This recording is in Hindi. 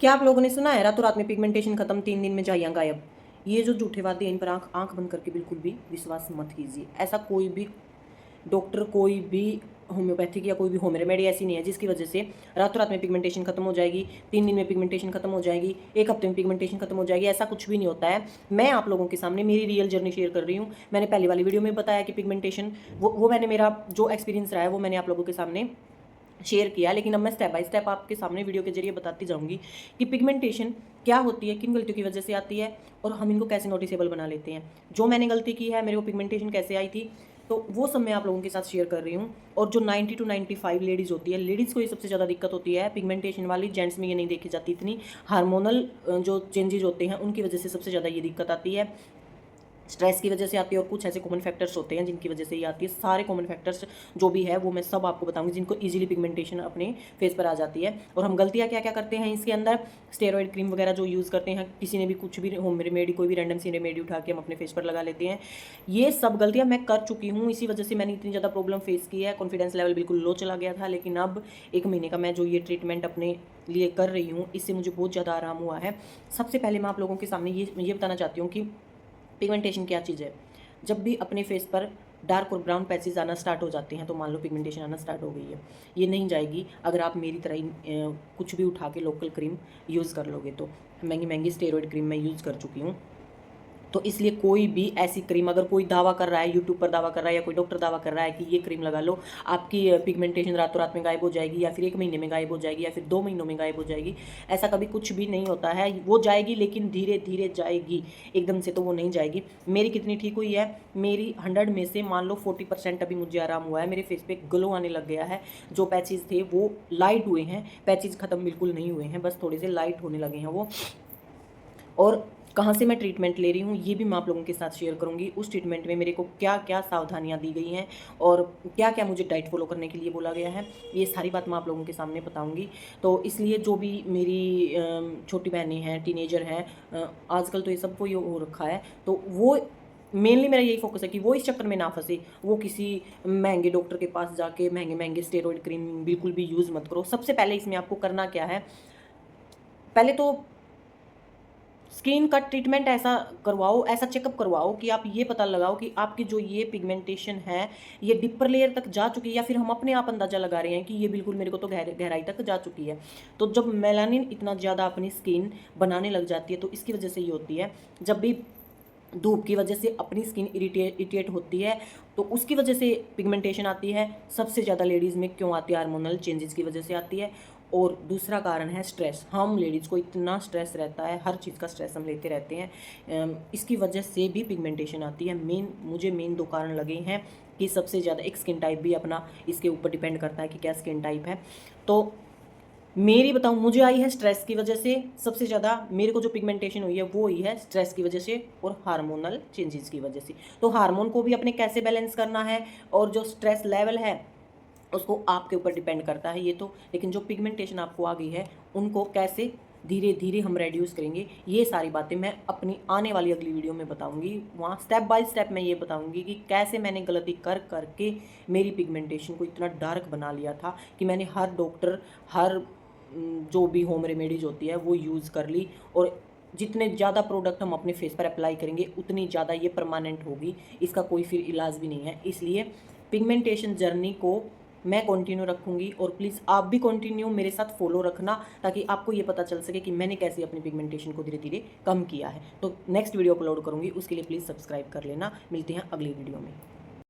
क्या आप लोगों ने सुना है रातों रात में पिगमेंटेशन खत्म, 3 दिन में झाइयाँ गायब? ये जो झूठे वादे हैं इन पर आंख आंख बंद करके बिल्कुल भी विश्वास मत कीजिए। ऐसा कोई भी डॉक्टर, कोई भी होम्योपैथिक या कोई भी होम रेमेडी ऐसी नहीं है जिसकी वजह से रातों रात में पिगमेंटेशन खत्म हो जाएगी, 3 दिन में पिगमेंटेशन खत्म हो जाएगी, 1 हफ्ते में पिगमेंटेशन खत्म हो जाएगी। ऐसा कुछ भी नहीं होता है। मैं आप लोगों के सामने मेरी रियल जर्नी शेयर कर रही हूँ। मैंने पहली वाली वीडियो में बताया कि पिगमेंटेशन वो मैंने मेरा जो एक्सपीरियंस रहा है वो मैंने आप लोगों के सामने शेयर किया, लेकिन अब मैं स्टेप बाय स्टेप आपके सामने वीडियो के जरिए बताती जाऊंगी कि पिगमेंटेशन क्या होती है, किन गलतियों की वजह से आती है और हम इनको कैसे नोटिसेबल बना लेते हैं। जो मैंने गलती की है, मेरे को पिगमेंटेशन कैसे आई थी, तो वो सब मैं आप लोगों के साथ शेयर कर रही हूँ। और जो 90 to 95 लेडीज़ होती है, लेडीज़ को ये सबसे ज़्यादा दिक्कत होती है पिगमेंटेशन वाली। जेंट्स में ये नहीं देखी जाती इतनी। हार्मोनल जो चेंजेज होते हैं उनकी वजह से सबसे ज़्यादा ये दिक्कत आती है। स्ट्रेस की वजह से आती है और कुछ ऐसे कॉमन फैक्टर्स होते हैं जिनकी वजह से ये आती है। सारे कॉमन फैक्टर्स जो भी है वो मैं सब आपको बताऊंगी जिनको इजीली पिगमेंटेशन अपने फेस पर आ जाती है। और हम गलतियां क्या क्या करते हैं इसके अंदर, स्टेरॉइड क्रीम वगैरह जो यूज़ करते हैं, किसी ने भी कुछ भी होम रेमेडी, कोई भी रैंडम सी रेमेडी उठा के हम अपने फेस पर लगा लेते हैं। ये सब गलतियां मैं कर चुकी हूँ, इसी वजह से मैंने इतनी ज़्यादा प्रॉब्लम फेस की है। कॉन्फिडेंस लेवल बिल्कुल लो चला गया था, लेकिन अब 1 महीने का मैं जो ये ट्रीटमेंट अपने लिए कर रही हूँ इससे मुझे बहुत ज़्यादा आराम हुआ है। सबसे पहले मैं आप लोगों के सामने ये बताना चाहती हूँ कि पिगमेंटेशन क्या चीज़ है। जब भी अपने फेस पर डार्क और ब्राउन पैचेस आना स्टार्ट हो जाते हैं तो मान लो पिगमेंटेशन आना स्टार्ट हो गई है। ये नहीं जाएगी अगर आप मेरी तरह ही कुछ भी उठा के लोकल क्रीम यूज़ कर लोगे तो। महंगी महंगी स्टेरॉइड क्रीम मैं यूज़ कर चुकी हूँ। तो इसलिए कोई भी ऐसी क्रीम, अगर कोई दावा कर रहा है, यूट्यूब पर दावा कर रहा है या कोई डॉक्टर दावा कर रहा है कि ये क्रीम लगा लो आपकी पिगमेंटेशन रातों रात में गायब हो जाएगी, या फिर 1 महीने में गायब हो जाएगी, या फिर 2 महीनों में गायब हो जाएगी, ऐसा कभी कुछ भी नहीं होता है। वो जाएगी लेकिन धीरे धीरे जाएगी, एकदम से तो वो नहीं जाएगी। मेरी कितनी ठीक हुई है, मेरी 100 में से मान लो 40% अभी मुझे आराम हुआ है। मेरे फेस पे ग्लो आने लग गया है। जो पैचेज थे वो लाइट हुए हैं, पैचेज खत्म बिल्कुल नहीं हुए हैं, बस थोड़े से लाइट होने लगे हैं वो। और कहाँ से मैं ट्रीटमेंट ले रही हूँ ये भी मैं आप लोगों के साथ शेयर करूँगी। उस ट्रीटमेंट में मेरे को क्या क्या सावधानियाँ दी गई हैं और क्या क्या मुझे डाइट फॉलो करने के लिए बोला गया है, ये सारी बात मैं आप लोगों के सामने बताऊँगी। तो इसलिए जो भी मेरी छोटी बहनें हैं, टीनेजर हैं, आजकल तो ये सबको ये हो रखा है, तो वो मेनली मेरा यही फोकस है कि वो इस चक्कर में ना फंसे। वो किसी महंगे डॉक्टर के पास जाके महंगे महंगे स्टेरॉइड क्रीम बिल्कुल भी यूज़ मत करो। सबसे पहले इसमें आपको करना क्या है, पहले तो स्किन का ट्रीटमेंट ऐसा करवाओ, ऐसा चेकअप करवाओ कि आप ये पता लगाओ कि आपकी जो ये पिगमेंटेशन है ये डिपर लेयर तक जा चुकी है, या फिर हम अपने आप अंदाजा लगा रहे हैं कि ये बिल्कुल मेरे को तो गहराई तक जा चुकी है। तो जब मेलानिन इतना ज़्यादा अपनी स्किन बनाने लग जाती है तो इसकी वजह से ये होती है। जब भी धूप की वजह से अपनी स्किन इरिटेट होती है तो उसकी वजह से पिगमेंटेशन आती है। सबसे ज़्यादा लेडीज़ में क्यों आती है, हार्मोनल चेंजेस की वजह से आती है। और दूसरा कारण है स्ट्रेस। हम लेडीज़ को इतना स्ट्रेस रहता है, हर चीज़ का स्ट्रेस हम लेते रहते हैं, इसकी वजह से भी पिगमेंटेशन आती है। मुझे मेन 2 कारण लगे हैं कि सबसे ज़्यादा, एक स्किन टाइप भी अपना इसके ऊपर डिपेंड करता है कि क्या स्किन टाइप है। तो मेरी बताऊं, मुझे आई है स्ट्रेस की वजह से सबसे ज़्यादा। मेरे को जो पिगमेंटेशन हुई है वो हुई है स्ट्रेस की वजह से और हार्मोनल चेंजेस की वजह से। तो हार्मोन को भी अपने कैसे बैलेंस करना है और जो स्ट्रेस लेवल है उसको आपके ऊपर डिपेंड करता है ये तो। लेकिन जो पिगमेंटेशन आपको आ गई है उनको कैसे धीरे धीरे हम रेड्यूस करेंगे, ये सारी बातें मैं अपनी आने वाली अगली वीडियो में बताऊंगी। वहाँ स्टेप बाय स्टेप मैं ये बताऊंगी कि कैसे मैंने गलती कर करके मेरी पिगमेंटेशन को इतना डार्क बना लिया था कि मैंने हर डॉक्टर, हर जो भी होम रेमेडीज होती है वो यूज़ कर ली। और जितने ज़्यादा प्रोडक्ट हम अपने फेस पर अप्लाई करेंगे उतनी ज़्यादा ये परमानेंट होगी, इसका कोई फिर इलाज भी नहीं है। इसलिए पिगमेंटेशन जर्नी को मैं कंटिन्यू रखूँगी और प्लीज़ आप भी कंटिन्यू मेरे साथ फॉलो रखना, ताकि आपको ये पता चल सके कि मैंने कैसे अपनी पिगमेंटेशन को धीरे धीरे कम किया है। तो नेक्स्ट वीडियो अपलोड करूँगी, उसके लिए प्लीज़ सब्सक्राइब कर लेना। मिलते हैं अगली वीडियो में।